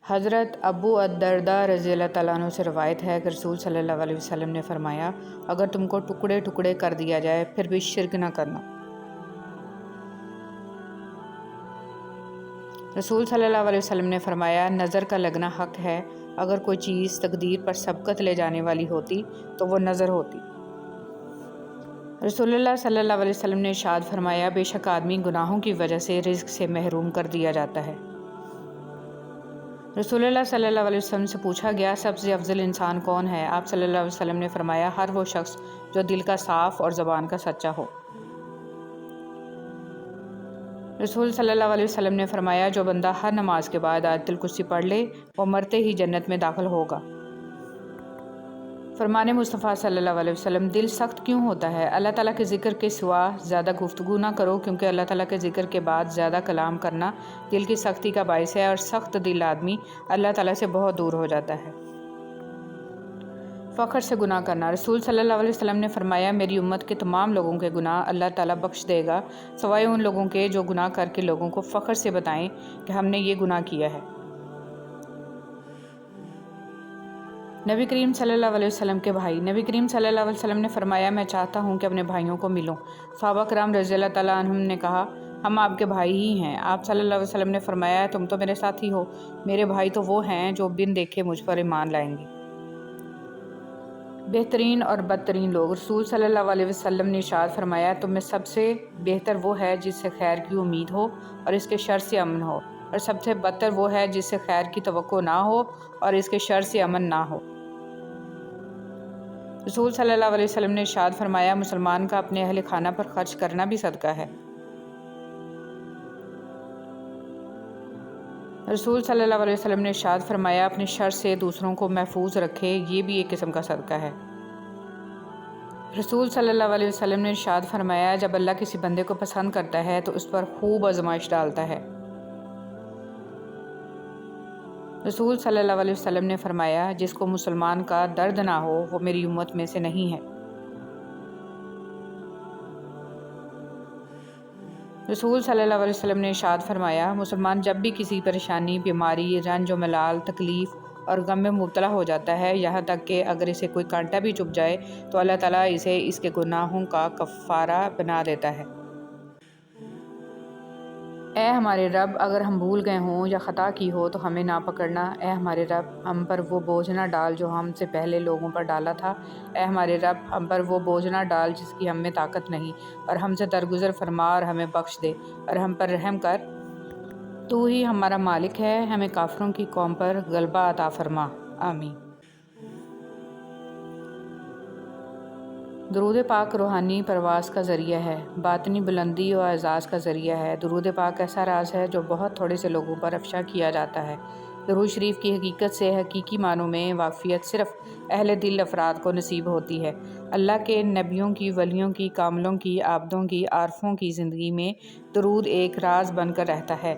حضرت ابو الدرداء رضی اللہ تعالیٰ عنہ سے روایت ہے کہ رسول صلی اللہ علیہ وسلم نے فرمایا، اگر تم کو ٹکڑے ٹکڑے کر دیا جائے پھر بھی شرک نہ کرنا۔ رسول صلی اللہ علیہ وسلم نے فرمایا، نظر کا لگنا حق ہے، اگر کوئی چیز تقدیر پر سبقت لے جانے والی ہوتی تو وہ نظر ہوتی۔ رسول اللہ صلی اللہ علیہ وسلم نے ارشاد فرمایا، بے شک آدمی گناہوں کی وجہ سے رزق سے محروم کر دیا جاتا ہے۔ رسول اللہ صلی اللہ علیہ وسلم سے پوچھا گیا، سب سے افضل انسان کون ہے؟ آپ صلی اللہ علیہ وسلم نے فرمایا، ہر وہ شخص جو دل کا صاف اور زبان کا سچا ہو۔ رسول صلی اللہ علیہ وسلم نے فرمایا، جو بندہ ہر نماز کے بعد آیت الکرسی پڑھ لے وہ مرتے ہی جنت میں داخل ہوگا۔ فرمان مصطفیٰ صلی اللہ علیہ وسلم، دل سخت کیوں ہوتا ہے؟ اللہ تعالیٰ کے ذکر کے سوا زیادہ گفتگو نہ کرو، کیونکہ اللہ تعالیٰ کے ذکر کے بعد زیادہ کلام کرنا دل کی سختی کا باعث ہے، اور سخت دل آدمی اللہ تعالیٰ سے بہت دور ہو جاتا ہے۔ فخر سے گناہ کرنا۔ رسول صلی اللہ علیہ وسلم نے فرمایا، میری امت کے تمام لوگوں کے گناہ اللہ تعالیٰ بخش دے گا، سوائے ان لوگوں کے جو گناہ کر کے لوگوں کو فخر سے بتائیں کہ ہم نے یہ گناہ کیا ہے۔ نبی کریم صلی اللہ علیہ وسلم کے بھائی۔ نبی کریم صلی اللہ علیہ وسلم نے فرمایا، میں چاہتا ہوں کہ اپنے بھائیوں کو ملوں۔ صحابہ کرام رضی اللہ تعالیٰ عنہم نے کہا، ہم آپ کے بھائی ہی ہیں۔ آپ صلی اللہ علیہ وسلم نے فرمایا، تم تو میرے ساتھی ہو، میرے بھائی تو وہ ہیں جو بن دیکھے مجھ پر ایمان لائیں گے۔ بہترین اور بدترین لوگ۔ رسول صلی اللہ علیہ وسلم نے ارشاد فرمایا، تم میں سب سے بہتر وہ ہے جس سے خیر کی امید ہو اور اس کے شر سے امن ہو، اور سب سے بدتر وہ ہے جس سے خیر کی توقع نہ ہو اور اس کے شر سے امن نہ ہو۔ رسول صلی اللہ علیہ وسلم نے ارشاد فرمایا، مسلمان کا اپنے اہل خانہ پر خرچ کرنا بھی صدقہ ہے۔ رسول صلی اللہ علیہ وسلم نے ارشاد فرمایا، اپنے شر سے دوسروں کو محفوظ رکھے، یہ بھی ایک قسم کا صدقہ ہے۔ رسول صلی اللہ علیہ وسلم نے ارشاد فرمایا، جب اللہ کسی بندے کو پسند کرتا ہے تو اس پر خوب آزمائش ڈالتا ہے۔ رسول صلی اللہ علیہ وسلم نے فرمایا، جس کو مسلمان کا درد نہ ہو وہ میری امت میں سے نہیں ہے۔ رسول صلی اللہ علیہ وسلم نے ارشاد فرمایا، مسلمان جب بھی کسی پریشانی، بیماری، رنج و ملال، تکلیف اور غم میں مبتلا ہو جاتا ہے، یہاں تک کہ اگر اسے کوئی کانٹا بھی چبھ جائے تو اللہ تعالیٰ اسے اس کے گناہوں کا کفارہ بنا دیتا ہے۔ اے ہمارے رب، اگر ہم بھول گئے ہوں یا خطا کی ہو تو ہمیں نہ پکڑنا۔ اے ہمارے رب، ہم پر وہ بوجھ نہ ڈال جو ہم سے پہلے لوگوں پر ڈالا تھا۔ اے ہمارے رب، ہم پر وہ بوجھ نہ ڈال جس کی ہم میں طاقت نہیں، اور ہم سے درگزر فرما اور ہمیں بخش دے اور ہم پر رحم کر۔ تو ہی ہمارا مالک ہے، ہمیں کافروں کی قوم پر غلبہ عطا فرما۔ آمین۔ درود پاک روحانی پرواز کا ذریعہ ہے، باطنی بلندی و اعزاز کا ذریعہ ہے۔ درود پاک ایسا راز ہے جو بہت تھوڑے سے لوگوں پر افشا کیا جاتا ہے۔ درود شریف کی حقیقت سے حقیقی معنوں میں واقفیت صرف اہل دل افراد کو نصیب ہوتی ہے۔ اللہ کے نبیوں کی، ولیوں کی، کاملوں کی، عابدوں کی، عارفوں کی زندگی میں درود ایک راز بن کر رہتا ہے۔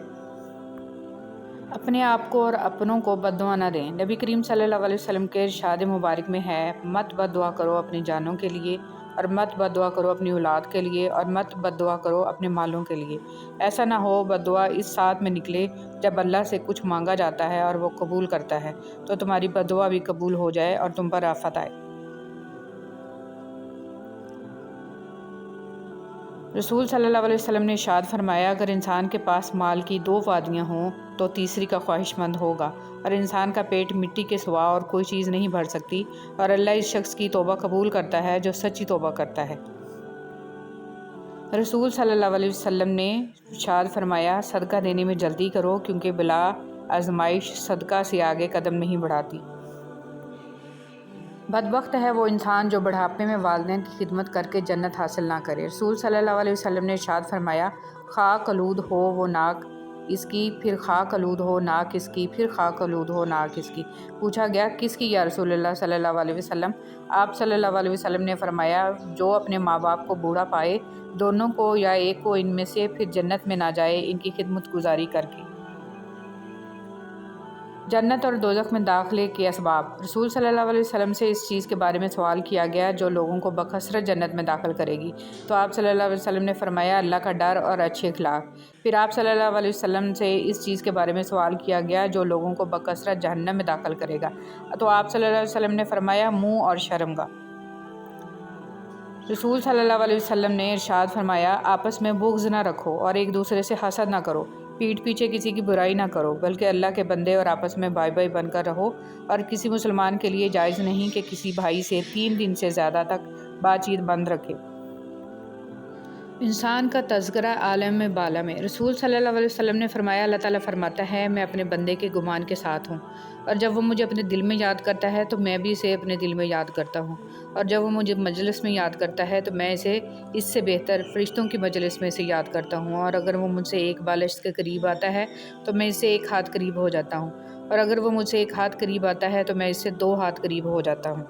اپنے آپ کو اور اپنوں کو بد دعا نہ دیں۔ نبی کریم صلی اللہ علیہ وسلم کے ارشاد مبارک میں ہے، مت بد دعا کرو اپنی جانوں کے لیے، اور مت بد دعا کرو اپنی اولاد کے لیے، اور مت بد دعا کرو اپنے مالوں کے لیے۔ ایسا نہ ہو بد دعا اس ساتھ میں نکلے جب اللہ سے کچھ مانگا جاتا ہے اور وہ قبول کرتا ہے تو تمہاری بد دعا بھی قبول ہو جائے اور تم پر آفت آئے۔ رسول صلی اللہ علیہ وسلم نے ارشاد فرمایا، اگر انسان کے پاس مال کی 2 وادیاں ہوں تو تیسری کا خواہش مند ہوگا، اور انسان کا پیٹ مٹی کے سوا اور کوئی چیز نہیں بھر سکتی، اور اللہ اس شخص کی توبہ قبول کرتا ہے جو سچی توبہ کرتا ہے۔ رسول صلی اللہ علیہ وسلم نے ارشاد فرمایا، صدقہ دینے میں جلدی کرو، کیونکہ بلا آزمائش صدقہ سے آگے قدم نہیں بڑھاتی۔ بدبخت ہے وہ انسان جو بڑھاپے میں والدین کی خدمت کر کے جنت حاصل نہ کرے۔ رسول صلی اللہ علیہ وسلم نے ارشاد فرمایا، خاک آلود ہو وہ ناک اس کی، پھر خاک آلود ہو ناک اس کی، پھر خاک آلود ہو ناک اس کی۔ پوچھا گیا، کس کی یا رسول اللہ صلی اللہ علیہ وسلم؟ آپ صلی اللہ علیہ وسلم نے فرمایا، جو اپنے ماں باپ کو بوڑھا پائے، دونوں کو یا ایک کو ان میں سے، پھر جنت میں نہ جائے ان کی خدمت گزاری کر کے۔ جنت اور دوزخ میں داخلے کے اسباب۔ رسول صلی اللہ علیہ وسلم سے اس چیز کے بارے میں سوال کیا گیا جو لوگوں کو بکثرت جنت میں داخل کرے گی، تو آپ صلی اللہ علیہ وسلم نے فرمایا اللہ کا ڈر اور اچھے اخلاق۔ پھر آپ صلی اللہ علیہ وسلم سے اس چیز کے بارے میں سوال کیا گیا جو لوگوں کو بکثرت جہنم میں داخل کرے گا، تو آپ صلی اللہ علیہ وسلم نے فرمایا منہ اور شرمگاہ۔ رسول صلی اللہ علیہ وسلم نے ارشاد فرمایا آپس میں بغض نہ رکھو اور ایک دوسرے سے حسد نہ کرو، پیٹھ پیچھے کسی کی برائی نہ کرو، بلکہ اللہ کے بندے اور آپس میں بھائی بھائی بن کر رہو، اور کسی مسلمان کے لیے جائز نہیں کہ کسی بھائی سے 3 دن سے زیادہ تک بات چیت بند رکھے۔ انسان کا تذکرہ عالم بالا میں۔ رسول صلی اللہ علیہ وسلم نے فرمایا اللہ تعالیٰ فرماتا ہے میں اپنے بندے کے گمان کے ساتھ ہوں، اور جب وہ مجھے اپنے دل میں یاد کرتا ہے تو میں بھی اسے اپنے دل میں یاد کرتا ہوں، اور جب وہ مجھے مجلس میں یاد کرتا ہے تو میں اسے اس سے بہتر فرشتوں کی مجلس میں اسے یاد کرتا ہوں، اور اگر وہ مجھ سے 1 بالشت کے قریب آتا ہے تو میں اس سے 1 ہاتھ قریب ہو جاتا ہوں، اور اگر وہ مجھ سے 1 ہاتھ قریب آتا ہے تو میں اس سے 2 ہاتھ قریب ہو جاتا ہوں،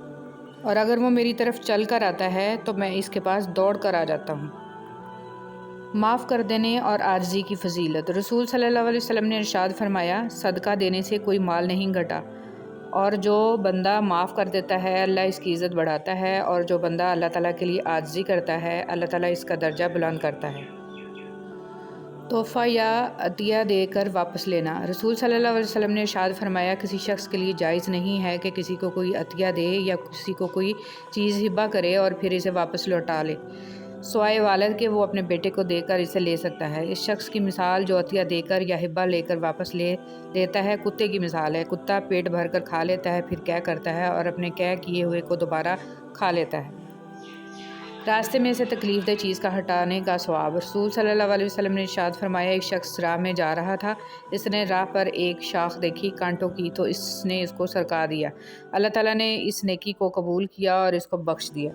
اور اگر وہ میری طرف چل کر آتا ہے تو میں اس کے پاس دوڑ کر آ جاتا ہوں۔ معاف کر دینے اور عاجزی کی فضیلت۔ رسول صلی اللہ علیہ وسلم نے ارشاد فرمایا صدقہ دینے سے کوئی مال نہیں گھٹا، اور جو بندہ معاف کر دیتا ہے اللہ اس کی عزت بڑھاتا ہے، اور جو بندہ اللہ تعالیٰ کے لیے عاجزی کرتا ہے اللہ تعالیٰ اس کا درجہ بلند کرتا ہے۔ تحفہ یا عطیہ دے کر واپس لینا۔ رسول صلی اللہ علیہ وسلم نے ارشاد فرمایا کسی شخص کے لیے جائز نہیں ہے کہ کسی کو کوئی عطیہ دے یا کسی کو کوئی چیز ہبہ کرے اور پھر اسے واپس لوٹا لے، سوائے والد کے وہ اپنے بیٹے کو دے کر اسے لے سکتا ہے۔ اس شخص کی مثال جو عطیہ دے کر یا ہبہ لے کر واپس لے لیتا ہے کتے کی مثال ہے۔ کتا پیٹ بھر کر کھا لیتا ہے، پھر کیا کرتا ہے اور اپنے کیے ہوئے کو دوبارہ کھا لیتا ہے۔ راستے میں سے تکلیف دہ چیز کا ہٹانے کا ثواب۔ رسول صلی اللہ علیہ وسلم نے ارشاد فرمایا ایک شخص راہ میں جا رہا تھا، اس نے راہ پر ایک شاخ دیکھی کانٹوں کی، تو اس نے اس کو سرکا دیا، اللہ تعالیٰ نے اس نیکی کو قبول کیا اور اس کو بخش دیا۔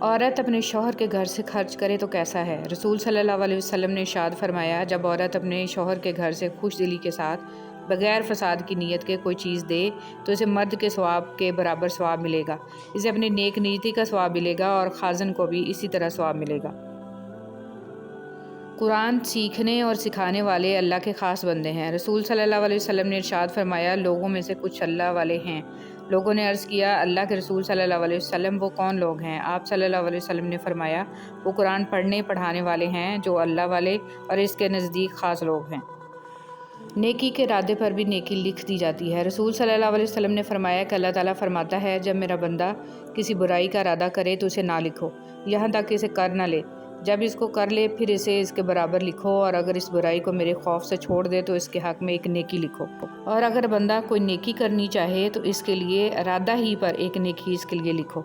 عورت اپنے شوہر کے گھر سے خرچ کرے تو کیسا ہے؟ رسول صلی اللہ علیہ وسلم نے ارشاد فرمایا جب عورت اپنے شوہر کے گھر سے خوش دلی کے ساتھ بغیر فساد کی نیت کے کوئی چیز دے تو اسے مرد کے ثواب کے برابر ثواب ملے گا، اسے اپنی نیک نیتی کا ثواب ملے گا اور خازن کو بھی اسی طرح ثواب ملے گا۔ قرآن سیکھنے اور سکھانے والے اللہ کے خاص بندے ہیں۔ رسول صلی اللہ علیہ وسلم نے ارشاد فرمایا لوگوں میں سے کچھ اللہ والے ہیں۔ لوگوں نے عرض کیا اللہ کے رسول صلی اللہ علیہ وسلم وہ کون لوگ ہیں؟ آپ صلی اللہ علیہ وسلم نے فرمایا وہ قرآن پڑھنے پڑھانے والے ہیں جو اللہ والے اور اس کے نزدیک خاص لوگ ہیں۔ نیکی کے ارادے پر بھی نیکی لکھ دی جاتی ہے۔ رسول صلی اللہ علیہ وسلم نے فرمایا کہ اللہ تعالیٰ فرماتا ہے جب میرا بندہ کسی برائی کا ارادہ کرے تو اسے نہ لکھو یہاں تک کہ اسے کر نہ لے، جب اس کو کر لے پھر اسے اس کے برابر لکھو، اور اگر اس برائی کو میرے خوف سے چھوڑ دے تو اس کے حق میں 1 نیکی لکھو، اور اگر بندہ کوئی نیکی کرنی چاہے تو اس کے لیے ارادہ ہی پر 1 نیکی اس کے لیے لکھو۔